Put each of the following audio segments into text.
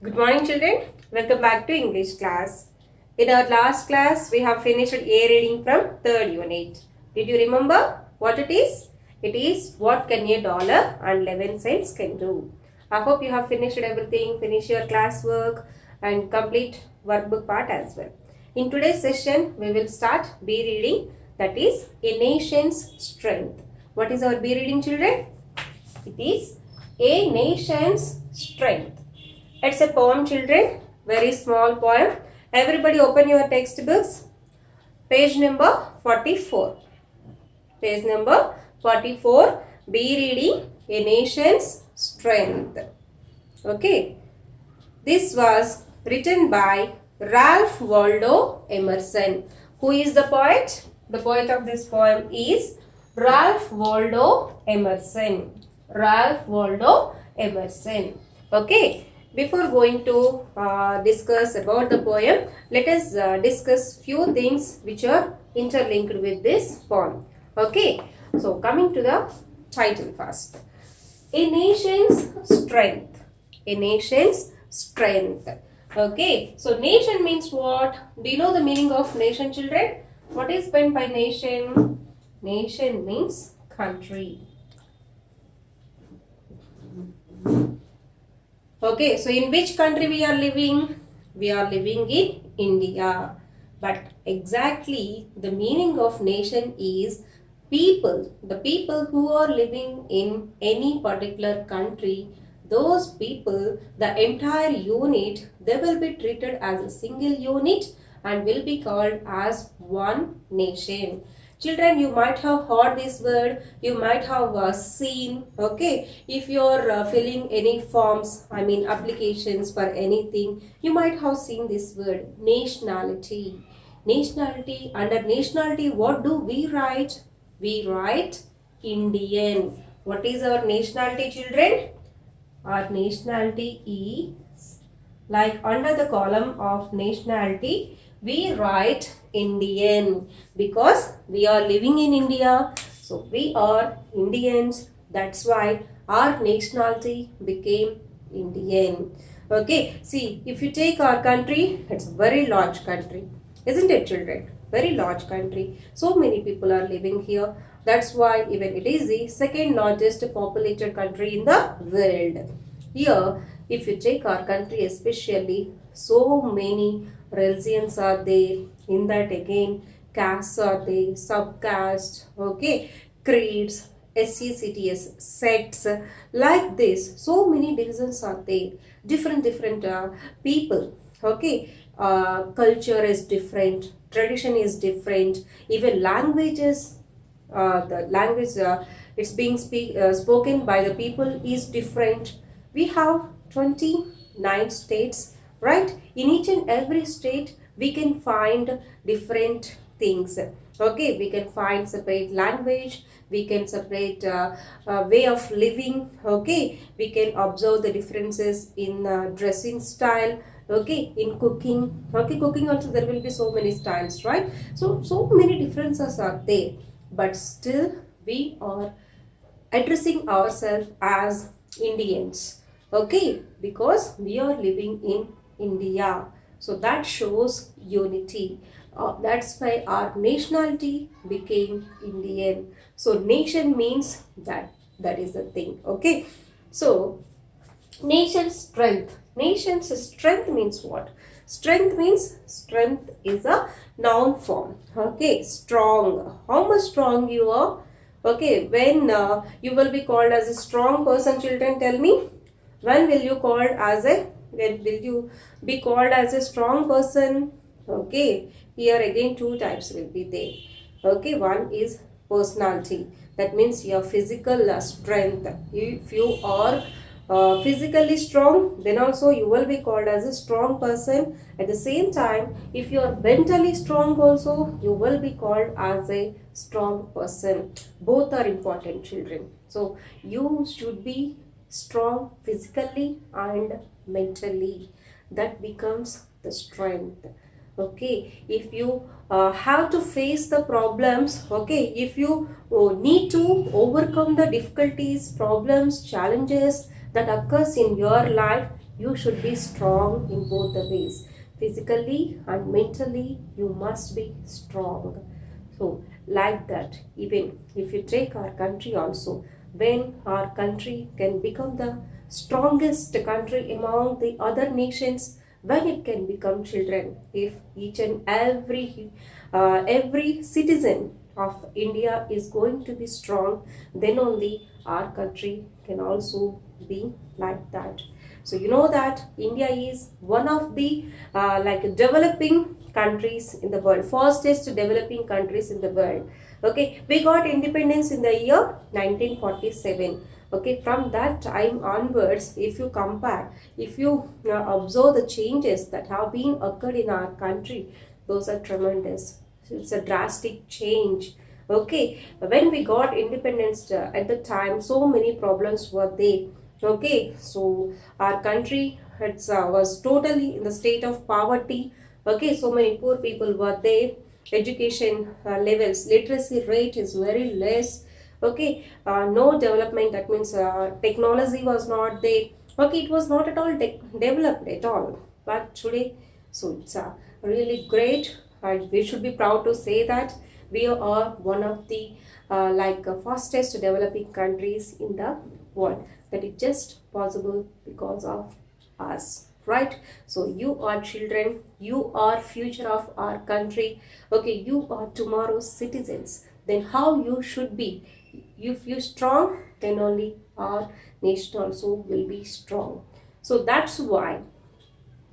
Good morning, children. Welcome back to English class. In our last class, we have finished A reading from third unit. Did you remember what it is? It is what can a dollar and 11 cents can do. I hope you have finished everything, finish your classwork and complete workbook part as well. In today's session, we will start B reading, that is a nation's strength. What is our B reading, children? It is a nation's strength. It's a poem, children. Very small poem. Everybody open your textbooks. Page number 44. Page number 44. Be reading A Nation's Strength. Okay. This was written by Ralph Waldo Emerson. Who is the poet? The poet of this poem is Ralph Waldo Emerson. Ralph Waldo Emerson. Okay. Before going to discuss about the poem, let us discuss few things which are interlinked with this poem. Okay. So coming to the title first. A nation's strength. A nation's strength. Okay. So nation means what? Do you know the meaning of nation, children? What is meant by nation? Nation means country. Okay, so in which country we are living? We are living in India. But exactly the meaning of nation is people. The people who are living in any particular country, those people, the entire unit, they will be treated as a single unit and will be called as one nation. Children, you might have heard this word, you might have seen, okay, if you're filling any forms, applications for anything, you might have seen this word, nationality. Nationality, under nationality, what do we write? We write Indian. What is our nationality, children? Our nationality is, like under the column of nationality, we write Indian because we are living in India. So we are Indians. That's why our nationality became Indian. Okay, see, if you take our country, it's a very large country. Isn't it, children? Very large country. So many people are living here. That's why even it is the second largest populated country in the world. Here, if you take our country especially, so many religions are there. In that again, castes are there, subcaste, okay, creeds, SCCTS, sects, like this. So many divisions are there. Different people, okay. Culture is different, tradition is different, even languages, the language it's being spoken by the people is different. We have 29 states, right? In each and every state we can find different things. Okay, we can find separate language, we can separate way of living. Okay, we can observe the differences in dressing style. Okay, in cooking. Okay, cooking also there will be so many styles, right? So many differences are there, but still we are addressing ourselves as Indians. Okay, because we are living in India. So that shows unity. That's why our nationality became Indian. So nation means that is the thing. Okay. So nation's strength. Nation's strength means what? Strength means strength is a noun form. Okay. Strong. How much strong you are? Okay. When you will be called as a strong person, children, tell me. When will you be called as a strong person? Okay, here again two types will be there. Okay, one is personality. That means your physical strength. If you are physically strong, then also you will be called as a strong person. At the same time, if you are mentally strong also, you will be called as a strong person. Both are important, children. So you should be strong physically and mentally. That becomes the strength. Okay, if you have to face the problems, okay, if you need to overcome the difficulties, problems, challenges that occurs in your life, you should be strong in both the ways. Physically and mentally, you must be strong. So, like that, even if you take our country also, when our country can become the strongest country among the other nations, when it can become children, if each and every citizen of India is going to be strong, then only our country can also be like that. So you know that India is one of the developing countries in the world, fastest developing countries in the world. Okay, we got independence in the year 1947. Okay, from that time onwards, if you compare, if you observe the changes that have been occurred in our country, those are tremendous. It's a drastic change. Okay, when we got independence at the time, so many problems were there. Okay, so our country was totally in the state of poverty. Okay, so many poor people were there. Education levels, literacy rate is very less. Okay, no development, that means technology was not there. Okay, it was not at all developed at all. But today, so it's really great, and we should be proud to say that we are one of the fastest developing countries in the world. That is just possible because of us, right? So you are children, you are future of our country. Okay, you are tomorrow's citizens. Then how you should be? If you strong, then only our nation also will be strong. So that's why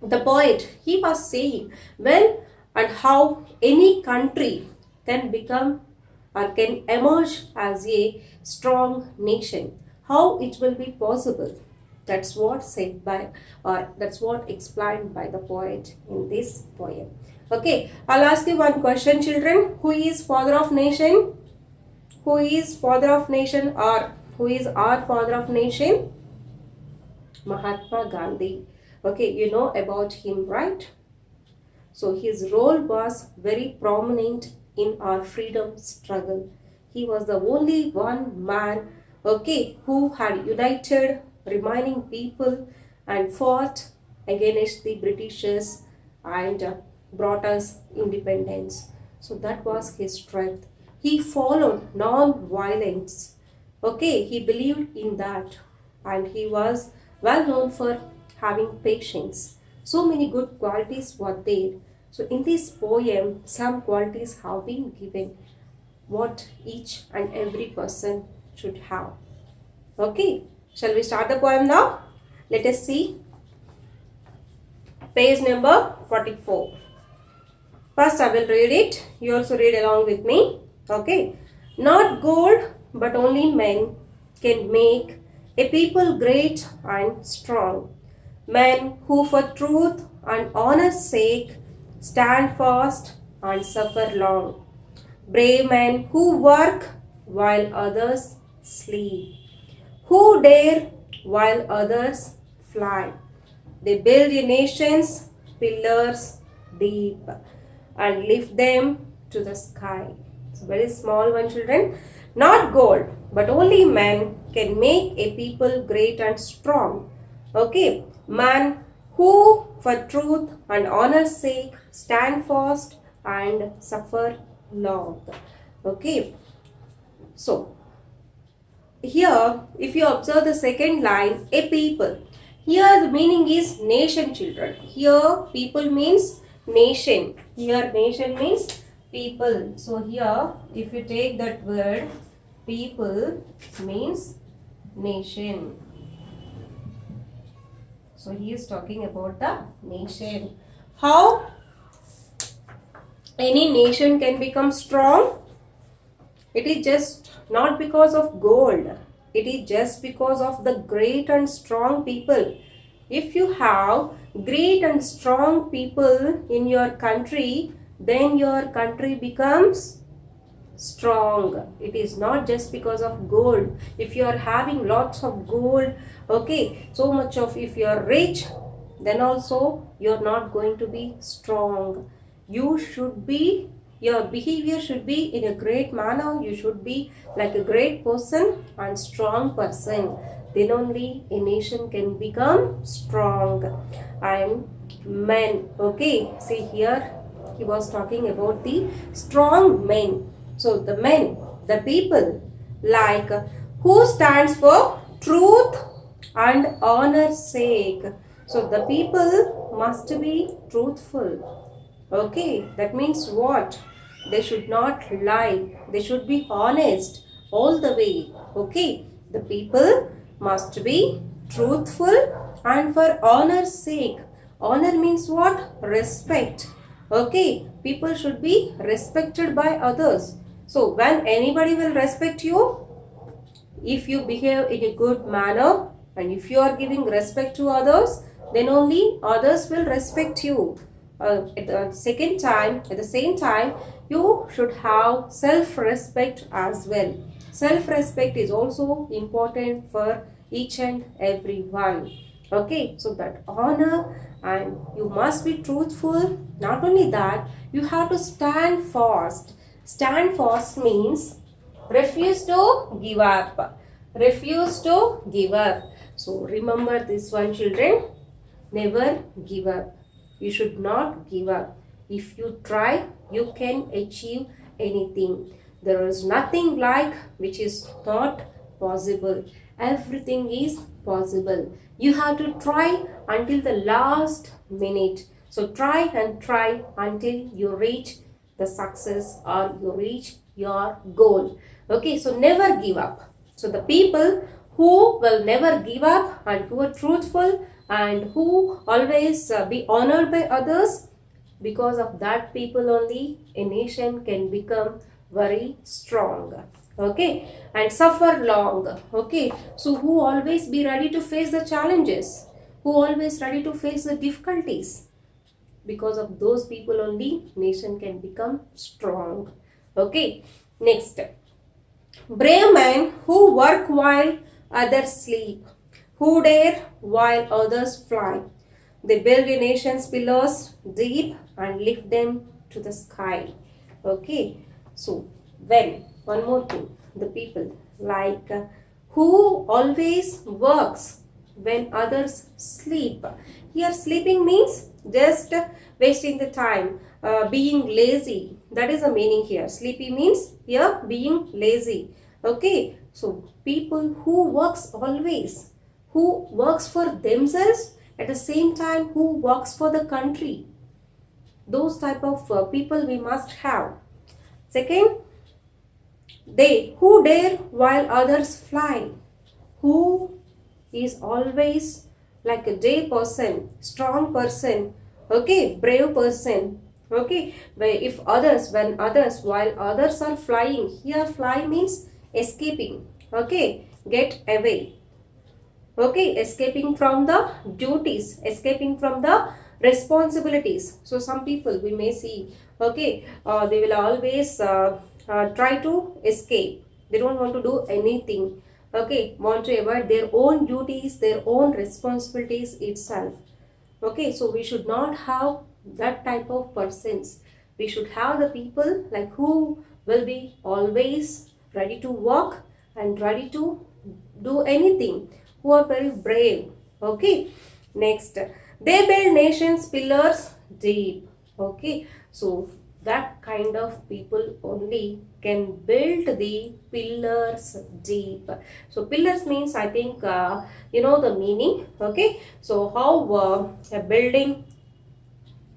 the poet, he was saying when and how any country can become or can emerge as a strong nation, how it will be possible. That's what said by, or that's what explained by the poet in this poem. Okay, I'll ask you one question, children. Who is father of nation? Who is father of nation, or who is our father of nation? Mahatma Gandhi. Okay, you know about him, right? So his role was very prominent in our freedom struggle. He was the only one man, okay, who had united remaining people and fought against the Britishers and brought us independence. So that was his strength. He followed non-violence. Okay, he believed in that, and he was well known for having patience. So many good qualities were there. So in this poem, some qualities have been given what each and every person should have. Okay, shall we start the poem now? Let us see page number 44. First I will read it. You also read along with me. Okay. Not gold but only men can make a people great and strong. Men who for truth and honor's sake stand fast and suffer long. Brave men who work while others sleep. Who dare while others fly. They build a nation's pillars deep and lift them to the sky. It's a very small one, children. Not gold, but only men can make a people great and strong. Okay, man who for truth and honor's sake stand fast and suffer long. Okay, so here if you observe the second line, a people, here the meaning is nation, children. Here people means nation. Here nation means people. So here if you take that word, people means nation. So he is talking about the nation. How any nation can become strong? It is just not because of gold. It is just because of the great and strong people. If you have great and strong people in your country, then your country becomes strong. It is not just because of gold. If you are having lots of gold, okay, so much of, if you are rich, then also you are not going to be strong. You should be, your behavior should be in a great manner. You should be like a great person and strong person. then only a nation can become strong. And men, okay, see here he was talking about the strong men. So the men, the people, like who stands for truth and honor's sake. So the people must be truthful. Okay, that means what? They should not lie. They should be honest all the way. Okay, the people must be truthful and for honor's sake. Honor means what? Respect. Okay, people should be respected by others. So, when anybody will respect you, if you behave in a good manner and if you are giving respect to others, then only others will respect you. At the same time, you should have self-respect as well. Self-respect is also important for each and every one. Okay, so that honor, and you must be truthful. Not only that, you have to stand fast. Stand fast means refuse to give up. Refuse to give up. So remember this one, children. Never give up. You should not give up. If you try, you can achieve anything. There is nothing like which is not possible. Everything is possible. You have to try until the last minute. So try and try until you reach the success or you reach your goal. Okay, so never give up. So the people who will never give up and who are truthful and who always be honored by others, because of that people only a nation can become very strong. Okay, and suffer long. Okay, so who always be ready to face the challenges, who always ready to face the difficulties, because of those people only nation can become strong. Okay, next, brave men who work while others sleep, who dare while others fly. They build a nation's pillars deep and lift them to the sky. Okay, so when, one more thing, the people like who always works when others sleep. Here sleeping means just wasting the time, being lazy. That is the meaning here. Sleepy means here being lazy. Okay, so people who works always, who works for themselves at the same time who works for the country. Those type of people we must have. Second, they who dare while others fly, who is always like a day person, strong person, okay, brave person. Okay, if others, when others, while others are flying, here fly means escaping. Okay, get away. Okay, escaping from the duties, escaping from the responsibilities. So some people we may see, okay, they will always try to escape. They don't want to do anything. Okay, want to avoid their own duties, their own responsibilities itself. Okay, so we should not have that type of persons. We should have the people like who will be always ready to work and ready to do anything, who are very brave. Okay, next, they build nations pillars deep. Okay, so that kind of people only can build the pillars deep. So pillars means, I think you know the meaning. Okay, so how a building,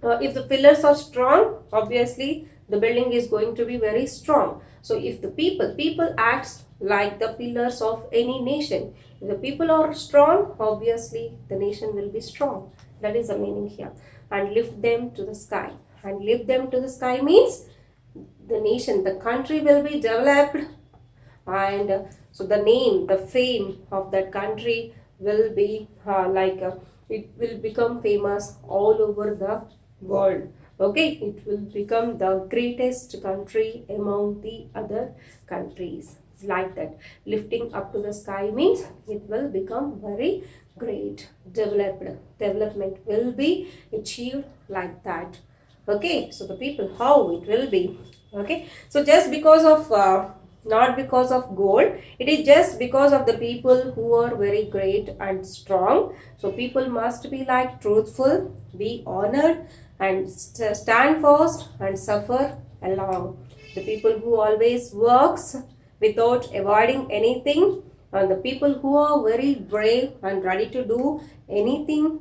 if the pillars are strong, obviously the building is going to be very strong. So if the people acts like the pillars of any nation, if the people are strong, obviously the nation will be strong. That is the meaning here. And lift them to the sky. And lift them to the sky means the nation, the country will be developed, and so the name, the fame of that country will be it will become famous all over the world. Okay, it will become the greatest country among the other countries. Like that, lifting up to the sky means it will become very great. Development will be achieved like that. Okay, so the people, how it will be. Okay, so just because of not because of gold. It is just because of the people who are very great and strong. So people must be like truthful, be honored, and stand fast and suffer along. The people who always works without avoiding anything, and the people who are very brave and ready to do anything,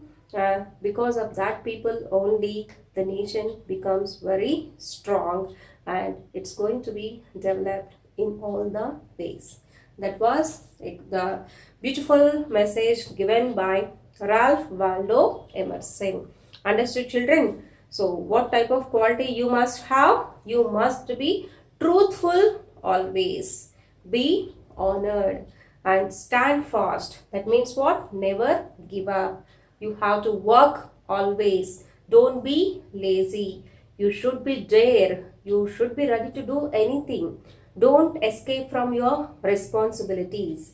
because of that people only the nation becomes very strong, and it's going to be developed in all the ways. That was the beautiful message given by Ralph Waldo Emerson. Understood, children? So what type of quality you must have? You must be truthful always, be honored, and stand fast. That means what? Never give up. You have to work always. Don't be lazy. You should be there. You should be ready to do anything. Don't escape from your responsibilities.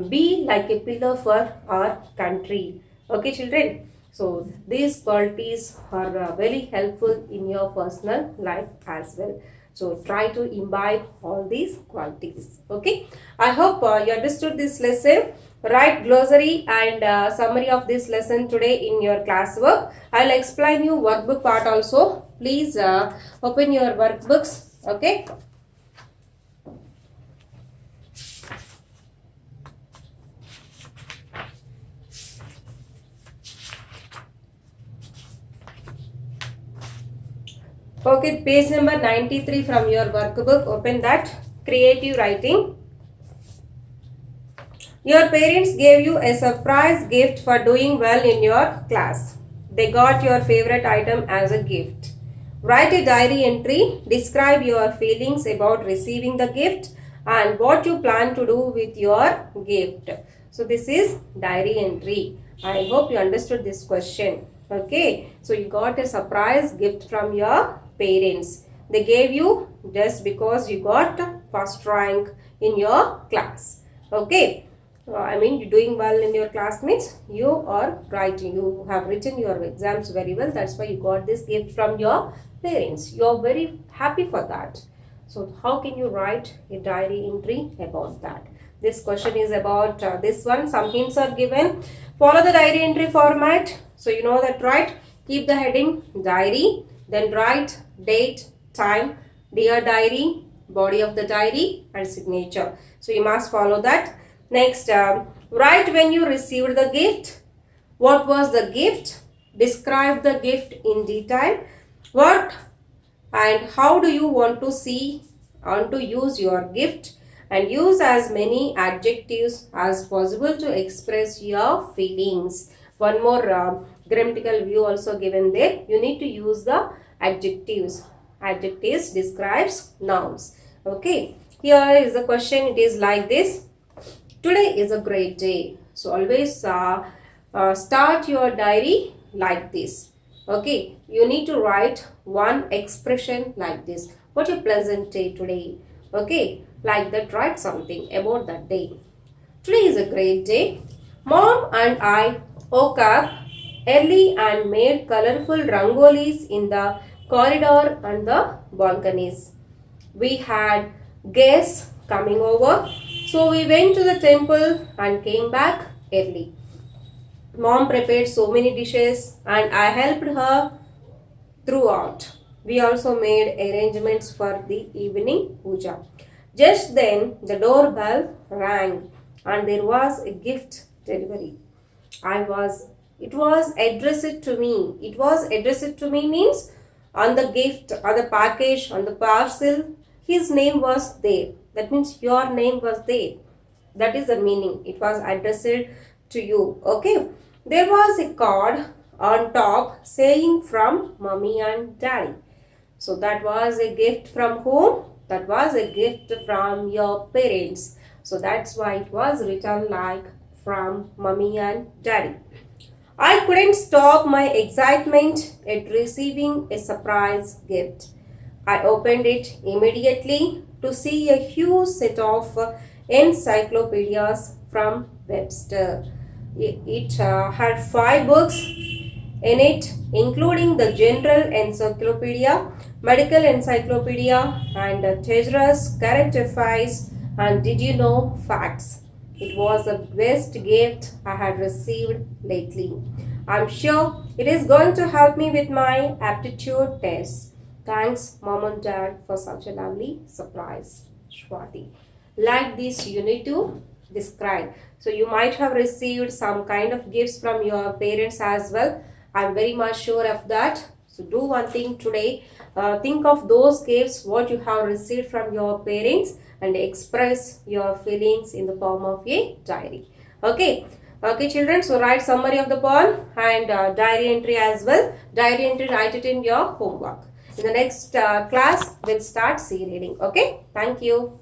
Be like a pillar for our country. Okay, children? So, these qualities are very helpful in your personal life as well. So, try to imbibe all these qualities. Okay? I hope you understood this lesson. Write glossary and summary of this lesson today in your classwork. I'll explain you workbook part also. Please open your workbooks. Okay? Okay, page number 93 from your workbook. Open that. Creative writing. Your parents gave you a surprise gift for doing well in your class. They got your favorite item as a gift. Write a diary entry. Describe your feelings about receiving the gift and what you plan to do with your gift. So this is diary entry. I hope you understood this question. Okay. So you got a surprise gift from your parents. They gave you just because you got first rank in your class. Okay. I mean, you're doing well in your class means you are writing. You have written your exams very well. That's why you got this gift from your parents. You are very happy for that. So, how can you write a diary entry about that? This question is about this one. Some hints are given. Follow the diary entry format. So, you know that, right? Keep the heading diary. Then write date, time, dear diary, body of the diary, and signature. So, you must follow that. Next, write when you received the gift. What was the gift? Describe the gift in detail. What and how do you want to see and to use your gift? And use as many adjectives as possible to express your feelings. One more grammatical view also given there. You need to use the adjectives. Adjectives describes nouns. Okay. Here is the question. It is like this. Today is a great day. So always start your diary like this. Okay. You need to write one expression like this. What a pleasant day today. Okay. Like that, write something about that day. Today is a great day. Mom and I woke up early and made colorful rangolis in the corridor and the balconies. We had guests coming over, so we went to the temple and came back early. Mom prepared so many dishes and I helped her throughout. We also made arrangements for the evening puja. Just then the doorbell rang and there was a gift delivery. It was addressed to me. It was addressed to me means on the gift, on the package, on the parcel, his name was there. That means your name was there. That is the meaning. It was addressed to you. Okay. There was a card on top saying from mommy and daddy. So that was a gift from whom? That was a gift from your parents. So that's why it was written like from mommy and daddy. I couldn't stop my excitement at receiving a surprise gift. I opened it immediately to see a huge set of encyclopedias from Webster. It had 5 books in it, including the General Encyclopedia, medical encyclopedia, and treasurer's current affairs, and did you know facts. It was the best gift I had received lately. I'm sure it is going to help me with my aptitude test. Thanks, Mom and Dad, for such a lovely surprise. Swati. Like this, you need to describe. So you might have received some kind of gifts from your parents as well. I'm very much sure of that. So do one thing today. Think of those gifts what you have received from your parents and express your feelings in the form of a diary. Okay. Okay, children. So write summary of the poem and diary entry as well. Diary entry, write it in your homework. In the next class, we'll start C reading. Okay. Thank you.